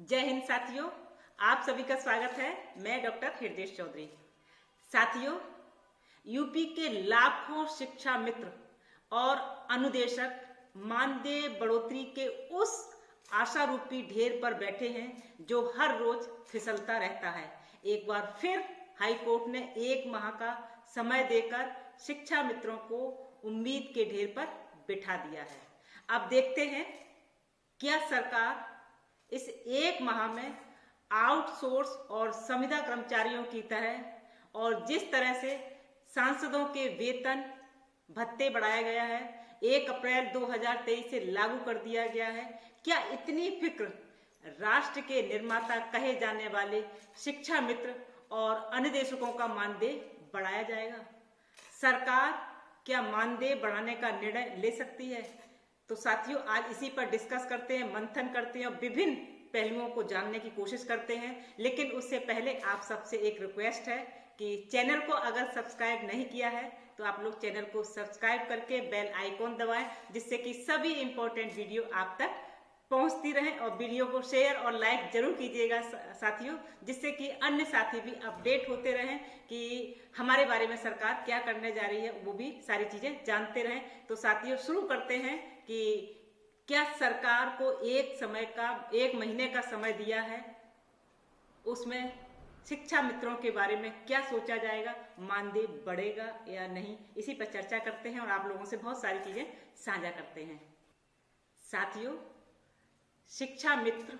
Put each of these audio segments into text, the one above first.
जय हिंद साथियों, आप सभी का स्वागत है। मैं डॉक्टर हृदय चौधरी। साथियों, यूपी के लाखों शिक्षा मित्र और अनुदेशक मानदेय बढ़ोतरी के उस आशारूपी ढेर पर बैठे हैं जो हर रोज फिसलता रहता है। एक बार फिर हाई कोर्ट ने 1 माह का समय देकर शिक्षा मित्रों को उम्मीद के ढेर पर बिठा दिया है। अब देखते हैं क्या सरकार इस 1 माह में आउटसोर्स और संविदा कर्मचारियों की तरह और जिस तरह से सांसदों के वेतन भत्ते बढ़ाया गया है, 1 अप्रैल 2023 से लागू कर दिया गया है, क्या इतनी फिक्र राष्ट्र के निर्माता कहे जाने वाले शिक्षा मित्र और अनुदेशकों का मानदेय बढ़ाया जाएगा? सरकार क्या मानदेय बढ़ाने का निर्णय ले सकती है? तो साथियों, आज इसी पर डिस्कस करते हैं, मंथन करते हैं और विभिन्न पहलुओं को जानने की कोशिश करते हैं। लेकिन उससे पहले आप सबसे एक रिक्वेस्ट है कि चैनल को अगर सब्सक्राइब नहीं किया है तो आप लोग चैनल को सब्सक्राइब करके बेल आइकॉन दबाएं, जिससे कि सभी इंपॉर्टेंट वीडियो आप तक पहुंचती रहें। और वीडियो को शेयर और लाइक जरूर कीजिएगा साथियों, जिससे कि अन्य साथी भी अपडेट होते रहें कि हमारे बारे में सरकार क्या करने जा रही है, वो भी सारी चीजें जानते रहें। तो साथियों, शुरू करते हैं कि क्या सरकार को 1 महीने का समय दिया है, उसमें शिक्षा मित्रों के बारे में क्या सोचा जाएगा, मानदेय बढ़ेगा या नहीं, इसी पर चर्चा करते हैं और आप लोगों से बहुत सारी चीजें साझा करते हैं। साथियों, शिक्षा मित्र,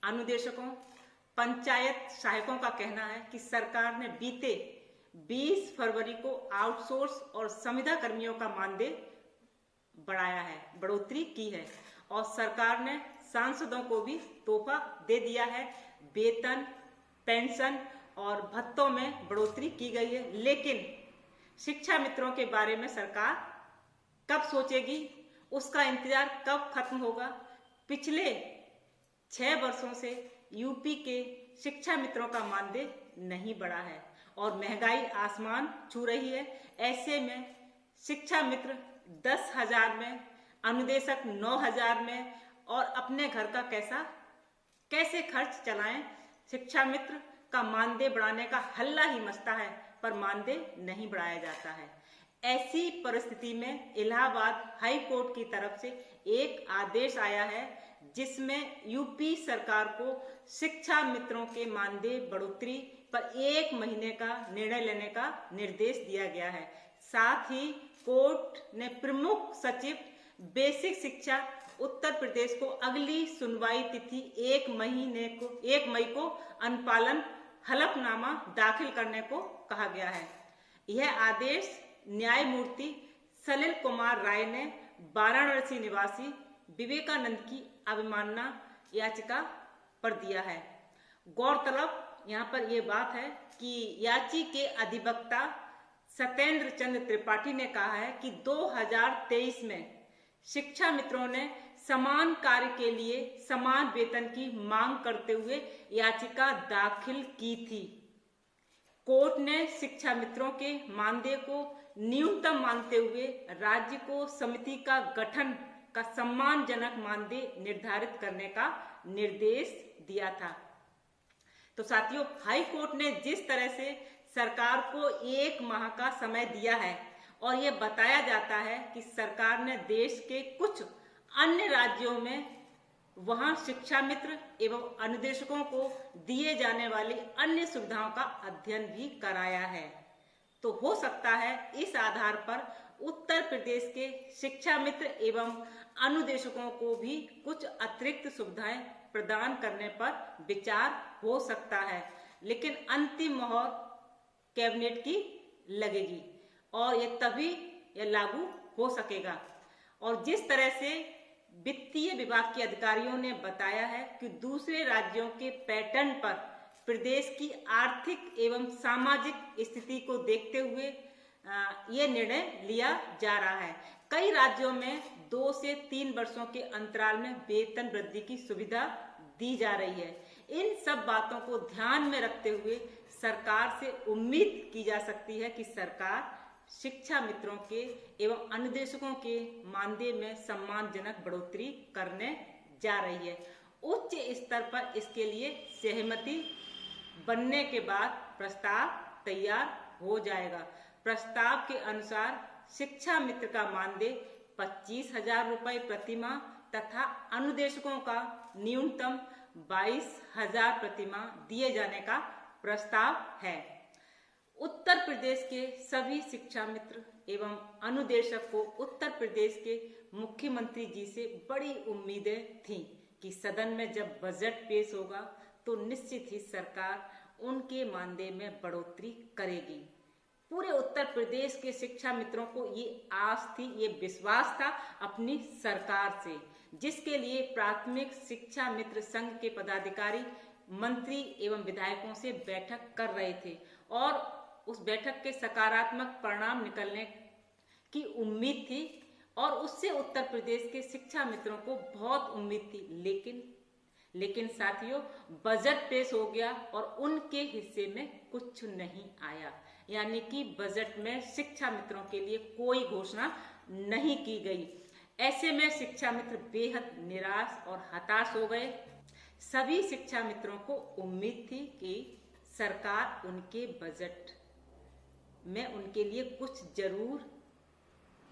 अनुदेशकों, पंचायत सहायकों का कहना है कि सरकार ने बीते 20 फरवरी को आउटसोर्स और संविदा कर्मियों का मानदेय बढ़ाया है, बढ़ोतरी की है और सरकार ने सांसदों को भी तोहफा दे दिया है। वेतन, पेंशन और भत्तों में बढ़ोतरी की गई है। लेकिन शिक्षा मित्रों के बारे में सरकार कब सोचेगी, उसका इंतजार कब खत्म होगा? पिछले 6 वर्षों से यूपी के शिक्षा मित्रों का मानदेय नहीं बढ़ा है और महंगाई आसमान छू रही है। ऐसे में शिक्षा मित्र 10,000 में, अनुदेशक 9,000 में और अपने घर का कैसे खर्च चलाएं? शिक्षा मित्र का मानदेय बढ़ाने का हल्ला ही मचता है पर मानदेय नहीं बढ़ाया जाता है। ऐसी परिस्थिति में इलाहाबाद हाई कोर्ट की तरफ से एक आदेश आया है जिसमें यूपी सरकार को शिक्षा मित्रों के मानदेय बढ़ोतरी पर 1 महीने का निर्णय लेने का निर्देश दिया गया है। साथ ही कोर्ट ने प्रमुख सचिव बेसिक शिक्षा उत्तर प्रदेश को अगली सुनवाई तिथि 1 मई को अनुपालन हलफनामा दाखिल करने को कहा गया है। यह आदेश न्यायमूर्ति सलिल कुमार राय ने वाराणसी निवासी विवेकानंद की अवमानना याचिका पर दिया है। गौरतलब यहाँ पर यह बात है कि याची के अधिवक्ता सत्येंद्र चंद्र त्रिपाठी ने कहा है कि 2023 में शिक्षा मित्रों ने समान कार्य के लिए समान वेतन की मांग करते हुए याचिका दाखिल की थी। कोर्ट ने शिक्षा मित्रों के मानदेय को न्यूनतम मानते हुए राज्य को समिति का गठन का सम्मानजनक मानदेय निर्धारित करने का निर्देश दिया था। तो साथियों, हाई कोर्ट ने जिस तरह से सरकार को 1 माह का समय दिया है और यह बताया जाता है कि सरकार ने देश के कुछ अन्य राज्यों में वहां शिक्षा मित्र एवं अनुदेशकों को दिए जाने वाली अन्य सुविधाओं का अध्ययन भी कराया है। तो हो सकता है इस आधार पर उत्तर प्रदेश के शिक्षा मित्र एवं अनुदेशकों को भी कुछ अतिरिक्त सुविधाएं प्रदान करने पर विचार हो सकता है। लेकिन अंतिम मोहर कैबिनेट की लगेगी और ये तभी यह लागू हो सकेगा। और जिस तरह से वित्तीय विभाग के अधिकारियों ने बताया है कि दूसरे राज्यों के पैटर्न पर प्रदेश की आर्थिक एवं सामाजिक स्थिति को देखते हुए ये निर्णय लिया जा रहा है। कई राज्यों में 2 से 3 वर्षों के अंतराल में वेतन वृद्धि की सुविधा दी जा रही है। इन सब बातों को ध्यान में रखते हुए सरकार से उम्मीद की जा सकती है कि सरकार शिक्षा मित्रों के एवं अनुदेशकों के मानदेय में सम्मानजनक बढ़ोतरी करने जा रही है। उच्च स्तर पर इसके लिए सहमति बनने के बाद प्रस्ताव तैयार हो जाएगा। प्रस्ताव के अनुसार शिक्षा मित्र का मानदेय 25,000 रुपये प्रति माह तथा अनुदेशकों का न्यूनतम 22,000 प्रति माह दिए जाने का प्रस्ताव है। उत्तर प्रदेश के सभी शिक्षा मित्र एवं अनुदेशक को उत्तर प्रदेश के मुख्यमंत्री जी से बड़ी उम्मीदें थीं कि सदन में जब बजट पेश होगा तो निश्चित ही सरकार उनके मानदेय में बढ़ोतरी करेगी। पूरे उत्तर प्रदेश के शिक्षा मित्रों को ये आस थी, ये विश्वास था अपनी सरकार से, जिसके लिए प्राथमिक शिक्षा मित्र संघ के पदाधिकारी मंत्री एवं विधायकों से बैठक कर रहे थे और उस बैठक के सकारात्मक परिणाम निकलने की उम्मीद थी और उससे उत्तर प्रदेश के शिक्षा मित्रों को बहुत उम्मीद थी। लेकिन साथियों, बजट पेश हो गया और उनके हिस्से में कुछ नहीं आया, यानी कि बजट में शिक्षा मित्रों के लिए कोई घोषणा नहीं की गई। ऐसे में शिक्षा मित्र बेहद निराश और हताश हो गए। सभी शिक्षा मित्रों को उम्मीद थी कि सरकार उनके बजट में उनके लिए कुछ जरूर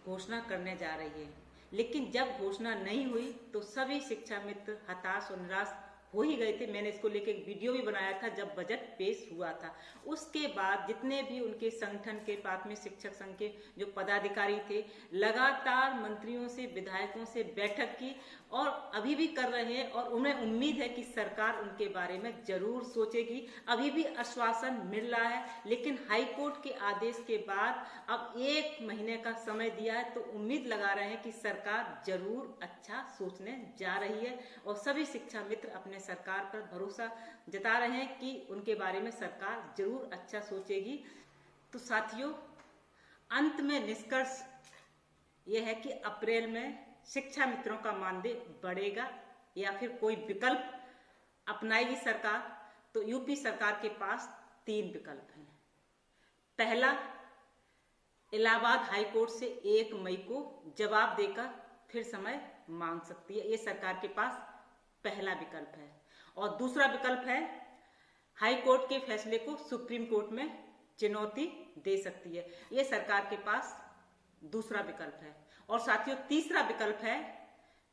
घोषणा करने जा रही है, लेकिन जब घोषणा नहीं हुई तो सभी शिक्षा मित्र हताश और निराश हो ही गए थे। मैंने इसको लेके एक वीडियो भी बनाया था जब बजट पेश हुआ था। उसके बाद जितने भी उनके संगठन के प्राथमिक शिक्षक संघ के जो पदाधिकारी थे, लगातार मंत्रियों से विधायकों से बैठक की और अभी भी कर रहे हैं और उन्हें उम्मीद है कि सरकार उनके बारे में जरूर सोचेगी। अभी भी आश्वासन मिल रहा है, लेकिन हाईकोर्ट के आदेश के बाद अब 1 महीने का समय दिया है, तो उम्मीद लगा रहे हैं कि सरकार जरूर अच्छा सोचने जा रही है और सभी शिक्षा मित्र अपने सरकार पर भरोसा जता रहे हैं कि उनके बारे में सरकार जरूर अच्छा सोचेगी। तो साथियों, अंत में निष्कर्ष यह है कि अप्रैल में शिक्षा मित्रों का मानदेय बढ़ेगा या फिर कोई विकल्प अपनाएगी सरकार। तो यूपी सरकार के पास 3 विकल्प हैं। पहला, इलाहाबाद हाईकोर्ट से 1 मई को जवाब देकर फिर समय मांग सकती है, ये सरकार के पास पहला विकल्प है। और दूसरा विकल्प है हाई कोर्ट के फैसले को सुप्रीम कोर्ट में चुनौती दे सकती है, ये सरकार के पास दूसरा विकल्प है। और साथियों, तीसरा विकल्प है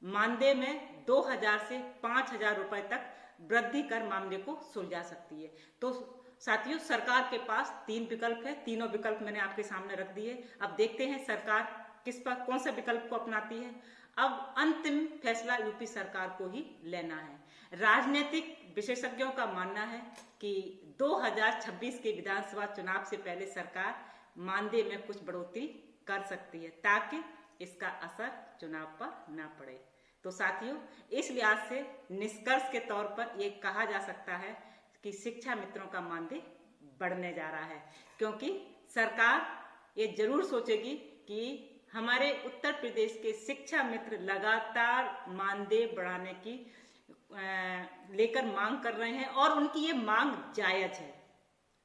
मानदेय में 2,000 से 5,000 रुपए तक वृद्धि कर मामले को सुलझा सकती है। तो साथियों, सरकार के पास 3 विकल्प है, तीनों विकल्प मैंने आपके सामने रख दिए। अब देखते हैं सरकार किस पर कौन से विकल्प को अपनाती है। अब अंतिम फैसला यूपी सरकार को ही लेना है। राजनीतिक विशेषज्ञों का मानना है कि 2026 के विधानसभा चुनाव से पहले सरकार मानदेय में कुछ बढ़ोतरी कर सकती है ताकि इसका असर चुनाव पर ना पड़े। तो साथियों, इस लिहाज से निष्कर्ष के तौर पर यह कहा जा सकता है कि शिक्षा मित्रों का मानदेय बढ़ने जा रहा है, क्योंकि सरकार ये जरूर सोचेगी कि हमारे उत्तर प्रदेश के शिक्षा मित्र लगातार मानदेय बढ़ाने की लेकर मांग कर रहे हैं और उनकी ये मांग जायज है,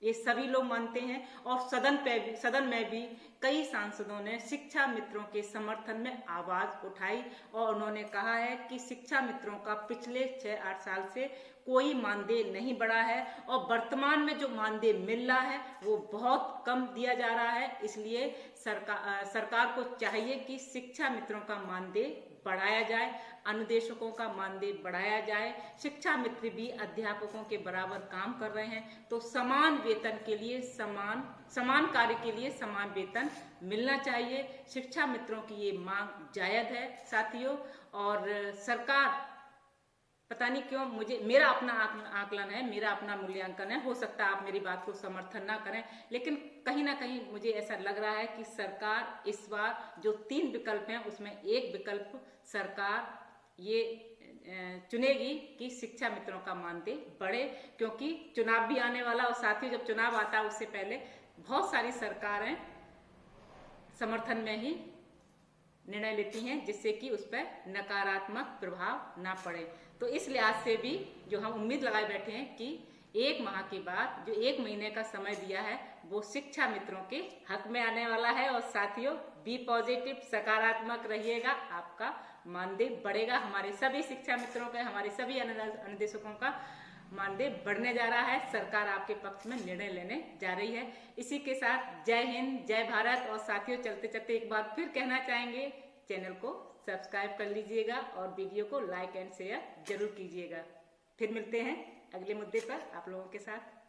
ये सभी लोग मानते हैं। और सदन में भी कई सांसदों ने शिक्षा मित्रों के समर्थन में आवाज उठाई और उन्होंने कहा है कि शिक्षा मित्रों का पिछले 6-8 साल से कोई मानदेय नहीं बढ़ा है और वर्तमान में जो मानदेय मिल रहा है वो बहुत कम दिया जा रहा है। इसलिए सरकार को चाहिए कि शिक्षा मित्रों का मानदेय बढ़ाया जाए, अनुदेशकों का मानदेय बढ़ाया जाए। शिक्षा मित्र भी अध्यापकों के बराबर काम कर रहे हैं, तो समान वेतन के लिए समान कार्य के लिए समान वेतन मिलना चाहिए। शिक्षा मित्रों की ये मांग जायज है साथियों। और सरकार पता नहीं क्यों, मेरा अपना आकलन है, मेरा अपना मूल्यांकन है, हो सकता है आप मेरी बात को समर्थन ना करें, लेकिन कहीं ना कहीं मुझे ऐसा लग रहा है कि सरकार इस बार जो 3 विकल्प हैं उसमें एक विकल्प सरकार ये चुनेगी कि शिक्षा मित्रों का मानदेय बढ़े, क्योंकि चुनाव भी आने वाला और साथ ही जब चुनाव आता है उससे पहले बहुत सारी सरकारें समर्थन में ही निर्णय लेती हैं जिससे कि उस पर नकारात्मक प्रभाव ना पड़े। तो इस लिहाज से भी जो हम उम्मीद लगाए बैठे हैं कि 1 माह के बाद जो 1 महीने का समय दिया है वो शिक्षा मित्रों के हक में आने वाला है। और साथियों, बी पॉजिटिव, सकारात्मक रहिएगा। आपका मानदेय बढ़ेगा। हमारे सभी शिक्षा मित्रों का, हमारे सभी अनुदेशकों का मानदेय बढ़ने जा रहा है। सरकार आपके पक्ष में निर्णय लेने जा रही है। इसी के साथ जय हिंद, जय भारत। और साथियों, चलते चलते एक बार फिर कहना चाहेंगे, चैनल को सब्सक्राइब कर लीजिएगा और वीडियो को लाइक एंड शेयर जरूर कीजिएगा। फिर मिलते हैं अगले मुद्दे पर आप लोगों के साथ।